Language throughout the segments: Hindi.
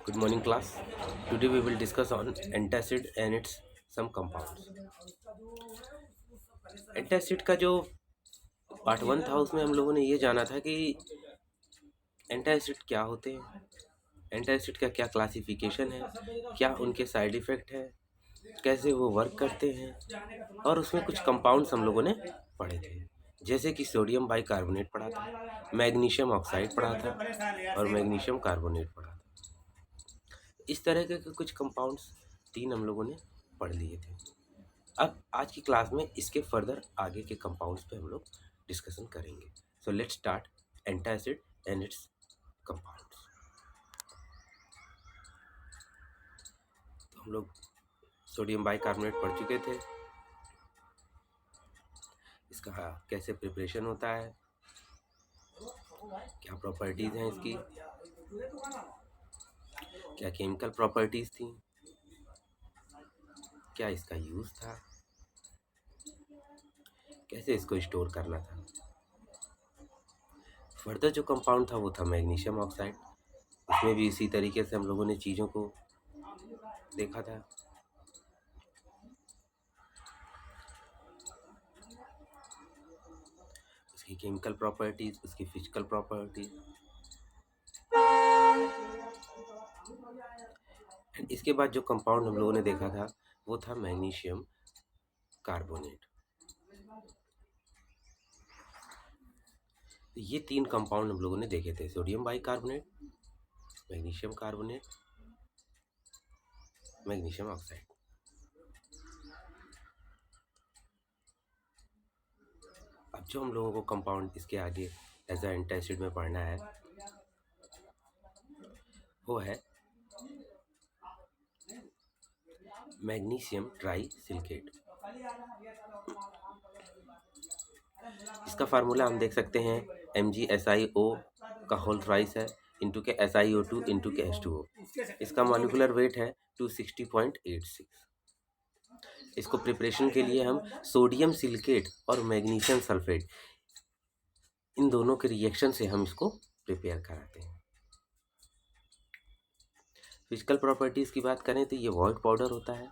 Good morning, class. Today we will discuss on antacid and its some compounds. Antacid का जो पार्ट वन था उसमें हम लोगों ने ये जाना था कि एंटासिड क्या होते हैं, एंटासिड का क्या क्लासिफिकेशन है, क्या उनके साइड इफ़ेक्ट है, कैसे वो वर्क करते हैं, और उसमें कुछ कंपाउंड्स हम लोगों ने पढ़े थे, जैसे कि सोडियम बाइकार्बोनेट पढ़ा था, मैग्नीशियम ऑक्साइड पढ़ा था और मैग्नीशियम कार्बोनेट पढ़ा था। इस तरह के कुछ कंपाउंड्स तीन हम लोगों ने पढ़ लिए थे। अब आज की क्लास में इसके फर्दर आगे के कंपाउंड्स पे हम लोग डिस्कशन करेंगे। So let's start antacid and it's compounds. तो हम लोग सोडियम बाइकार्बोनेट पढ़ चुके थे, इसका कैसे प्रिपरेशन होता है, क्या प्रॉपर्टीज़ हैं इसकी, क्या केमिकल प्रॉपर्टीज़ थी, क्या इसका यूज़ था, कैसे इसको स्टोर करना था। फर्दर जो कंपाउंड था वो था मैग्नीशियम ऑक्साइड। उसमें भी इसी तरीके से हम लोगों ने चीज़ों को देखा था। उसकी केमिकल प्रॉपर्टीज़, उसकी फिजिकल प्रॉपर्टीज़, एंड इसके बाद जो कंपाउंड हम लोगों ने देखा था वो था मैग्नीशियम कार्बोनेट। ये तीन कंपाउंड हम लोगों ने देखे थे, sodium bicarbonate, magnesium carbonate, magnesium oxide. अब जो हम लोगों को कंपाउंड इसके आगे एज अ एंटासिड में पढ़ना है वो है मैग्नीशियम ट्राई सिलिकेट। इसका फार्मूला हम देख सकते हैं, MgSiO का होल थ्राइस है इंटू के SiO2 इंटू के H2O। इसका मॉलिक्यूलर वेट है 260.86। इसको प्रिपरेशन के लिए हम सोडियम सिलिकेट और मैग्नीशियम सल्फेट इन दोनों के रिएक्शन से हम इसको प्रिपेयर कराते हैं। फिजिकल प्रॉपर्टीज़ की बात करें तो ये वाइट पाउडर होता है,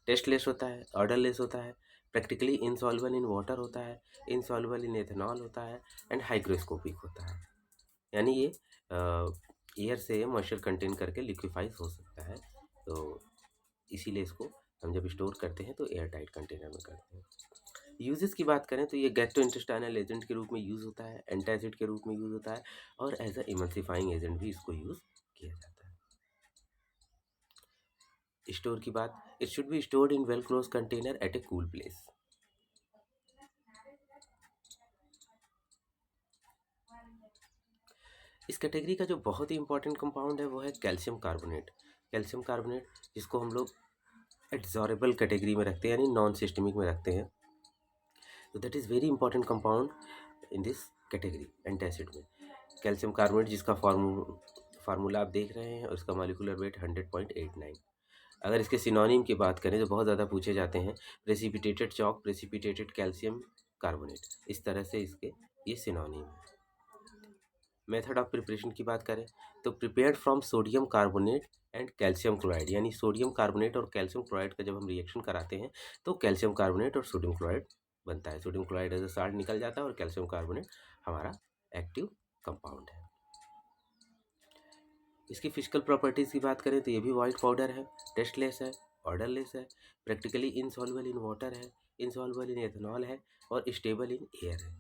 टेस्टलेस होता है, ऑर्डरलेस होता है, प्रैक्टिकली इनसॉल्युबल इन वाटर होता है, इनसॉल्युबल इन एथेनॉल होता है एंड हाइग्रोस्कोपिक होता है। यानी ये एयर से मॉइस्चर कंटेन करके लिक्विफाइज हो सकता है, तो इसीलिए इसको हम जब स्टोर करते हैं तो एयर टाइट कंटेनर में करते हैं। यूजेस की बात करें तो ये गैस्ट्रोइंटेस्टाइनल एजेंट के रूप में यूज़ होता है, एंटासिड के रूप में यूज़ होता है और एज अ इमल्सिफाइंग एजेंट भी इसको यूज़ किया जाता है। स्टोर की बात, it should be stored in well close container at a cool place. इस कैटेगरी का जो बहुत ही इंपॉर्टेंट कंपाउंड है वो है कैल्शियम कार्बोनेट। कैल्शियम कार्बोनेट जिसको हम लोग एड्जॉरेबल कैटेगरी में रखते हैं, यानी नॉन सिस्टमिक में रखते हैं, तो that is very important compound in this category antacid में। कैल्शियम कार्बोनेट जिसका फार्मूला आप देख रहे हैं, उसका मॉलिक्यूलर वेट 100.89। अगर इसके सिनोनिम की बात करें तो बहुत ज़्यादा पूछे जाते हैं, precipitated chalk, precipitated calcium carbonate, इस तरह से इसके ये सिनोनिम है। मेथड ऑफ प्रिपरेशन की बात करें तो prepared from sodium carbonate and calcium chloride, यानी सोडियम कार्बोनेट और कैल्शियम क्लोराइड का जब हम रिएक्शन कराते हैं तो कैल्शियम कार्बोनेट और सोडियम क्लोराइड बनता है। Sodium chloride as a salt निकल जाता है और कैल्शियम कार्बोनेट हमारा एक्टिव कंपाउंड है। इसकी फिजिकल प्रॉपर्टीज़ की बात करें तो ये भी वाइट पाउडर है, टेस्टलेस है, ऑर्डरलेस है, प्रैक्टिकली इनसॉल्युबल इन वाटर है, इनसॉल्युबल इन एथेनॉल है और स्टेबल इन एयर है।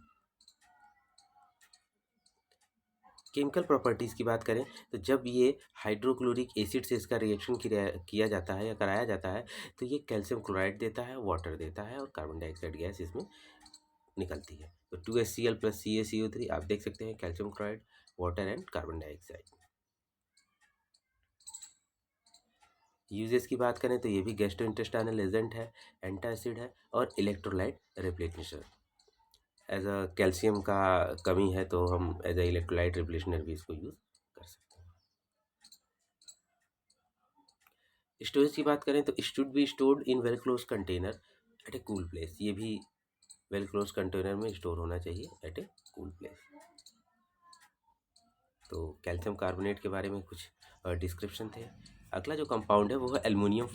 केमिकल प्रॉपर्टीज़ की बात करें तो जब ये हाइड्रोक्लोरिक एसिड से इसका रिएक्शन किया जाता है या कराया जाता है तो ये कैल्शियम क्लोराइड देता है, वाटर देता है और कार्बन डाइऑक्साइड गैस इसमें निकलती है। तो 2HCl + CaCO3 आप देख सकते हैं, calcium chloride, water and carbon dioxide. Uses की बात करें तो ये भी गैस्ट्रोइंटेस्टाइनल एजेंट है, एंटासिड है और electrolyte replacer. As a calcium का कमी है तो हम एज अ इलेक्ट्रोलाइट रिप्लेसर भी इसको यूज़ कर सकते हैं। स्टोरेज की बात करें तो should be stored in well close container at a cool place. ये भी वेल क्लोज कंटेनर में स्टोर होना चाहिए एट ए कूल प्लेस। तो कैल्शियम कार्बोनेट के बारे में कुछ डिस्क्रिप्शन थे। अगला जो कंपाउंड है वो है एल्युमिनियम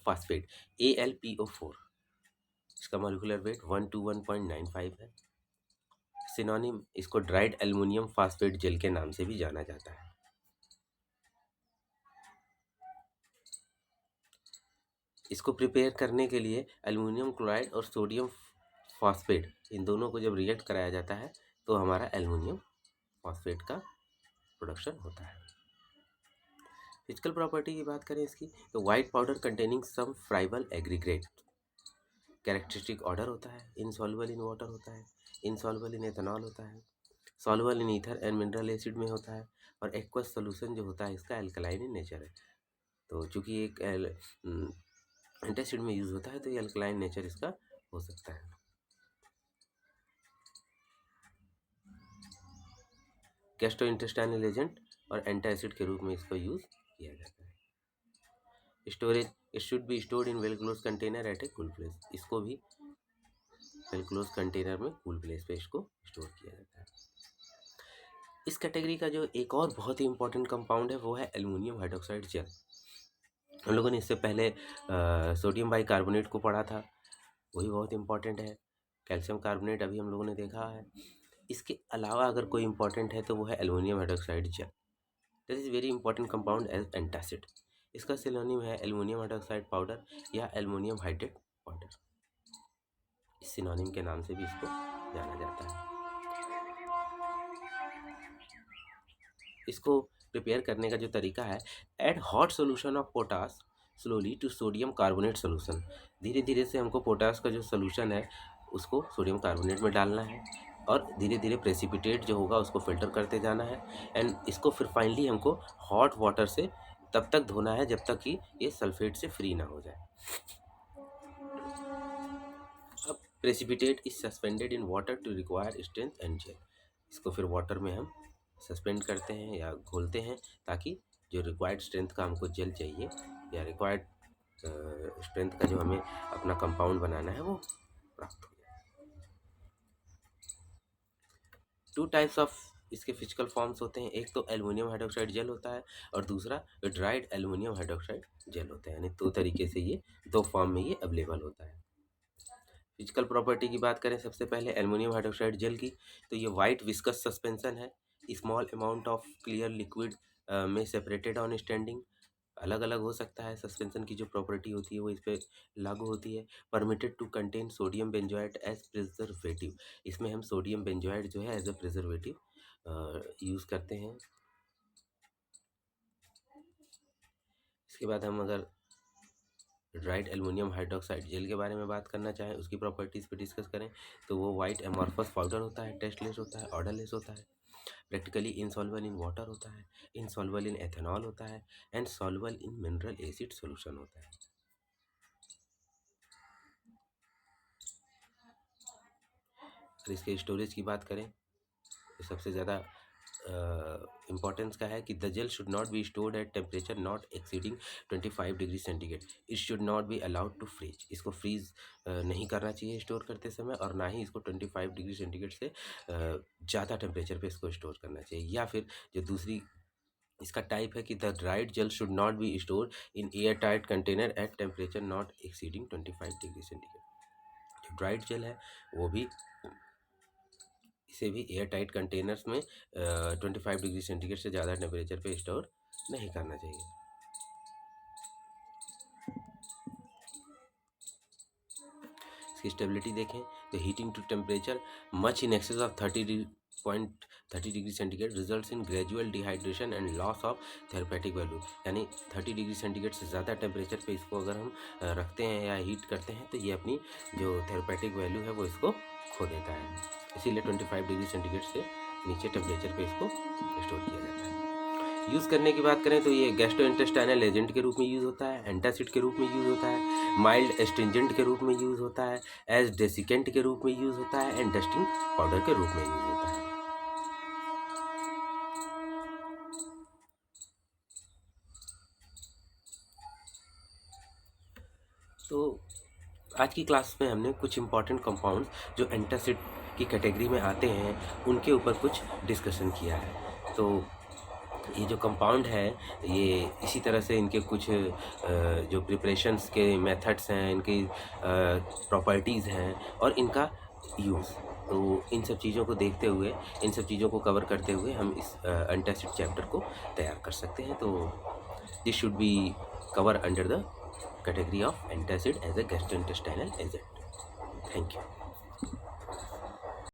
फास्फेट AlPO4। इसका मॉलिक्यूलर वेट 1 to 1.95 है। सिनोनिम इसको ड्राइड एल्युमिनियम फास्फेट जेल के नाम से भी जाना जाता है। इसको प्रिपेयर करने के लिए एल्युमिनियम क्लोराइड और सोडियम फास्फेट, इन दोनों को जब रिएक्ट कराया जाता है तो हमारा एल्युमिनियम फास्फेट का प्रोडक्शन होता है। फिजिकल प्रॉपर्टी की बात करें इसकी, तो white powder containing some friable aggregate, characteristic order होता है, इनसॉल्युबल इन वाटर होता है, इनसॉल्युबल इन एथेनॉल होता है, soluble in ether and mineral acid में होता है, और एक्वस सोल्यूशन जो होता है इसका एल्कलाइन इन नेचर है। तो चूंकि एक एंटासिड में यूज होता है तो ये अल्कलाइन नेचर इसका हो सकता है। गैस्ट्रोइंटेस्टाइनल एजेंट और एंटासिड के रूप में इसका यूज किया जाता है। Storage, it should be stored in well close container at a cool place, इसको भी वेल क्लोज कंटेनर में कूल प्लेस पे इसको स्टोर किया जाता है। इस कैटेगरी का जो एक और बहुत ही इंपॉर्टेंट कंपाउंड है वो है एल्युमिनियम हाइड्रोक्साइड जेल। हम लोगों ने इससे पहले सोडियम बाइकार्बोनेट को पढ़ा था, वही बहुत इंपॉर्टेंट है। कैल्शियम कार्बोनेट अभी हम लोगों ने देखा है। इसके अलावा अगर कोई इंपॉर्टेंट है तो वो है aluminium hydroxide gel. That is very important compound as antacid. इसका सिनोनिम है एल्युमिनियम हाइड्रोक्साइड पाउडर या एल्युमिनियम हाइड्रेट पाउडर। इस सिनोनिम के नाम से भी इसको जाना जाता है। इसको प्रिपेयर करने का जो तरीका है, add hot solution of potash slowly to sodium carbonate solution. धीरे धीरे से हमको पोटास का जो सोल्यूशन है उसको सोडियम कार्बोनेट में डालना है और धीरे धीरे प्रेसिपिटेट जो होगा उसको फिल्टर करते जाना है। एंड इसको फिर फाइनली हमको हॉट वाटर से तब तक धोना है जब तक कि ये सल्फेट से फ्री ना हो जाए। अब precipitate is suspended in water to require strength and gel. इसको फिर वाटर में हम सस्पेंड करते हैं या घोलते हैं ताकि जो रिक्वायर्ड स्ट्रेंथ का हमको जेल चाहिए या रिक्वायर्ड स्ट्रेंथ का जो हमें अपना कंपाउंड बनाना है वो प्राप्त हो जाए। 2 टाइप्स ऑफ इसके फिजिकल फॉर्म्स होते हैं, एक तो एल्युमिनियम हाइड्रोक्साइड जेल होता है और दूसरा ड्राइड एल्युमिनियम हाइड्रोक्साइड जेल होता है। यानी 2 तरीके से ये 2 फॉर्म में ये अवेलेबल होता है। फिजिकल प्रॉपर्टी की बात करें सबसे पहले एल्युमिनियम हाइड्रोक्साइड जेल की, तो ये वाइट विस्कस सस्पेंशन है। Small amount of clear liquid में सेपरेटेड ऑन स्टैंडिंग। अलग अलग हो सकता है, सस्पेंशन की जो प्रॉपर्टी होती है वो इस पर लागू होती है। Permitted to contain sodium benzoate as preservative, इसमें हम सोडियम बेंजोएट जो है एज अ प्रिजर्वेटिव यूज़ करते हैं। इसके बाद हम अगर ड्राइड एल्युमिनियम हाइड्रोक्साइड जेल के बारे में बात करना चाहें, उसकी प्रॉपर्टीज़ पे डिस्कस करें, तो वो वाइट एमॉर्फस पाउडर होता है, टेस्टलेस होता है, ऑर्डरलेस होता है, प्रैक्टिकली इनसॉल्युबल इन वाटर होता है, इनसॉल्युबल इन एथेनॉल होता है and soluble in mineral acid solution होता है। अगर इसके स्टोरेज की बात करें तो सबसे ज़्यादा इम्पोर्टेंस का है कि the gel should not be stored at temperature not exceeding 25 degree centigrade. It should not be allowed to freeze, इसको फ्रीज नहीं करना चाहिए स्टोर करते समय, और ना ही इसको 25 डिग्री सेंटीग्रेड से ज़्यादा टेम्परेचर पे इसको स्टोर करना चाहिए। या फिर जो दूसरी इसका टाइप है कि the dried gel should not be store in air tight container at temperature not exceeding 25 degree centigrade. जो ड्राइड जेल है वो भी, इसे भी एयर टाइट कंटेनर्स में 25 डिग्री सेंटीग्रेड से ज़्यादा टेम्परेचर पे स्टोर नहीं करना चाहिए। इसकी स्टेबिलिटी देखें तो heating to temperature much in excess of 30 degree centigrade results in gradual dehydration and loss of therapeutic value. यानी 30 डिग्री सेंटीग्रेड से ज़्यादा टेम्परेचर पे इसको अगर हम रखते हैं या हीट करते हैं तो ये अपनी जो थेरेपेटिक वैल्यू है वो इसको खो देता है। इसीलिए 25 डिग्री सेंटीग्रेड से नीचे टेम्परेचर पे इसको स्टोर किया जाता है। यूज़ करने की बात करें तो ये गैस्ट्रोइंटेस्टाइनल एजेंट के रूप में यूज़ होता है, एंटासिड के रूप में यूज़ होता है, माइल्ड एस्ट्रिंजेंट के रूप में यूज़ होता है, एज डेसिकेंट के रूप में यूज़ होता है एंड डस्टिंग पाउडर के रूप में यूज़ होता है। तो आज की क्लास में हमने कुछ इंपॉर्टेंट कंपाउंड्स जो एंटासिड की कैटेगरी में आते हैं उनके ऊपर कुछ डिस्कशन किया है। तो ये जो कंपाउंड है ये इसी तरह से इनके कुछ जो प्रिपरेशंस के मेथड्स हैं, इनकी प्रॉपर्टीज़ हैं और इनका यूज़, तो इन सब चीज़ों को देखते हुए, इन सब चीज़ों को कवर करते हुए हम इस एंटासिड चैप्टर को तैयार कर सकते हैं। तो this should be cover under the category of antacid as a gastrointestinal agent. Thank you.